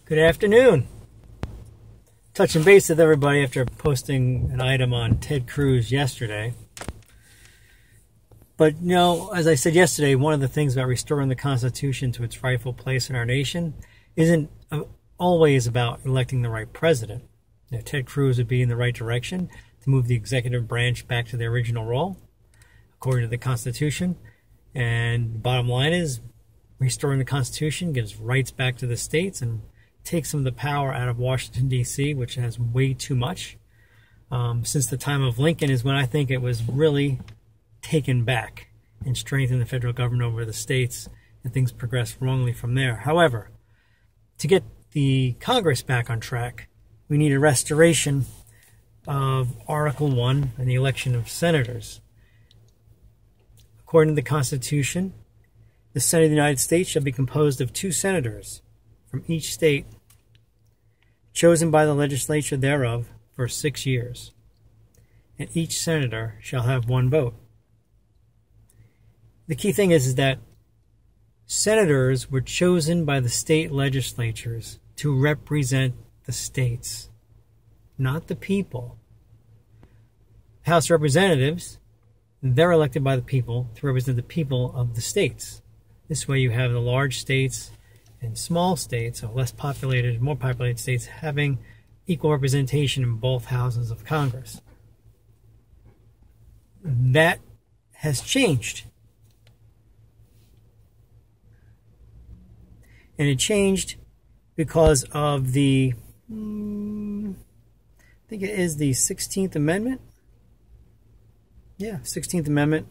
Good afternoon. Touching base with everybody after posting an item on Ted Cruz yesterday. But, you know, as I said yesterday, one of the things about restoring the Constitution to its rightful place in our nation isn't always about electing the right president. You know, Ted Cruz would be in the right direction to move the executive branch back to their original role, according to the Constitution. And the bottom line is, restoring the Constitution gives rights back to the states and takes some of the power out of Washington, D.C., which has way too much. Since the time of Lincoln is when I think it was really taken back and strengthened the federal government over the states, and things progressed wrongly from there. However, to get the Congress back on track, we need a restoration of Article I and the election of senators. According to the Constitution, the Senate of the United States shall be composed of 2 senators from each state, chosen by the legislature thereof for 6 years, and each senator shall have 1 vote. The key thing is that senators were chosen by the state legislatures to represent the states, not the people. House Representatives, they're elected by the people to represent the people of the states. This way you have the large states and small states, or less populated, more populated states, having equal representation in both houses of Congress. That has changed. And it changed because of the, I think it is the 16th Amendment. Yeah, 16th Amendment.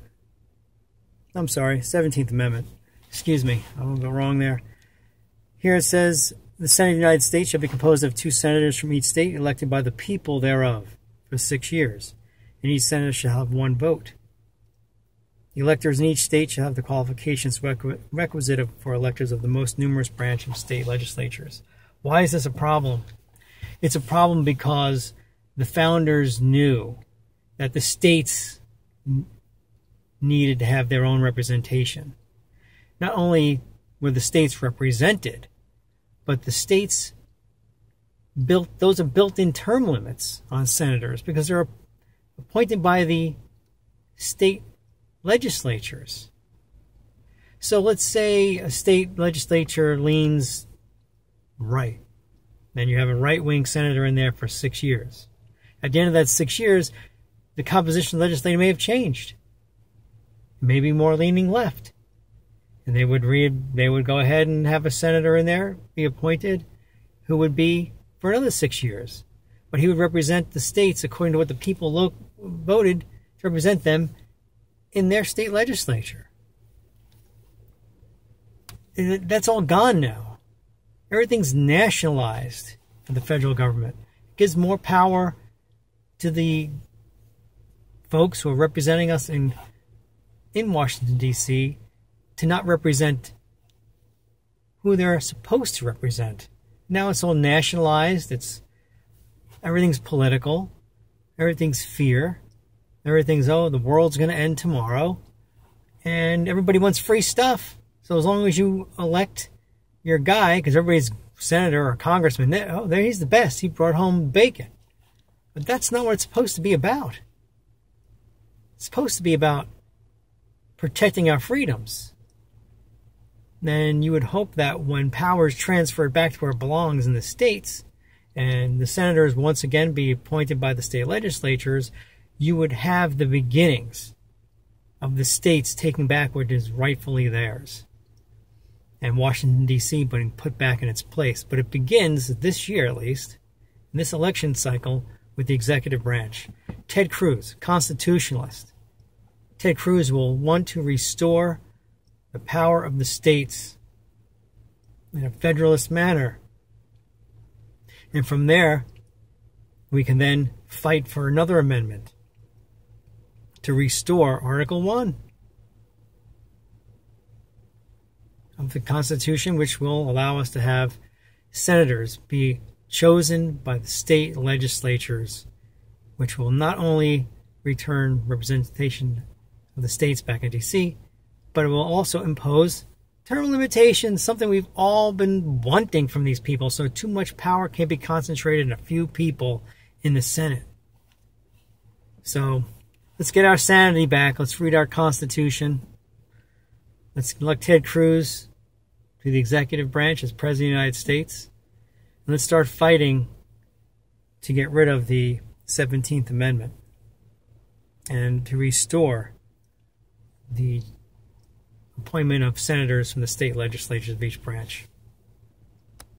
I'm sorry, 17th Amendment. Excuse me, I won't go wrong there. Here it says, the Senate of the United States shall be composed of 2 senators from each state, elected by the people thereof for 6 years, and each senator shall have 1 vote. The electors in each state shall have the qualifications requisite for electors of the most numerous branch of state legislatures. Why is this a problem? It's a problem because the founders knew that the states needed to have their own representation. Not only were the states represented, but the states those are built-in term limits on senators because they're appointed by the state legislatures. So let's say a state legislature leans right. Then you have a right-wing senator in there for 6 years. At the end of that 6 years, the composition of the legislature may have changed. Maybe more leaning left. And they would go ahead and have a senator in there be appointed who would be for another 6 years. But he would represent the states according to what the people voted to represent them in their state legislature. That's all gone now. Everything's nationalized for the federal government. It gives more power to the folks who are representing us in Washington, D.C., to not represent who they're supposed to represent. Now it's all nationalized. Everything's political. Everything's fear. Everything's, oh, the world's going to end tomorrow. And everybody wants free stuff. So as long as you elect your guy, because everybody's senator or congressman, oh, there he's the best. He brought home bacon. But that's not what it's supposed to be about. It's supposed to be about protecting our freedoms. Then you would hope that when power is transferred back to where it belongs in the states, and the senators once again be appointed by the state legislatures, you would have the beginnings of the states taking back what is rightfully theirs, and Washington, D.C. being put back in its place. But it begins this year, at least, in this election cycle, with the executive branch. Ted Cruz, constitutionalist. Ted Cruz will want to restore the power of the states in a federalist manner. And from there, we can then fight for another amendment to restore Article I of the Constitution, which will allow us to have senators be chosen by the state legislatures, which will not only return representation of the states back in D.C., but it will also impose Term limitations, something we've all been wanting from these people, so too much power can't be concentrated in a few people in the Senate. So let's get our sanity back. Let's read our Constitution. Let's elect Ted Cruz to the executive branch as President of the United States. And let's start fighting to get rid of the 17th Amendment and to restore the appointment of senators from the state legislatures of each branch.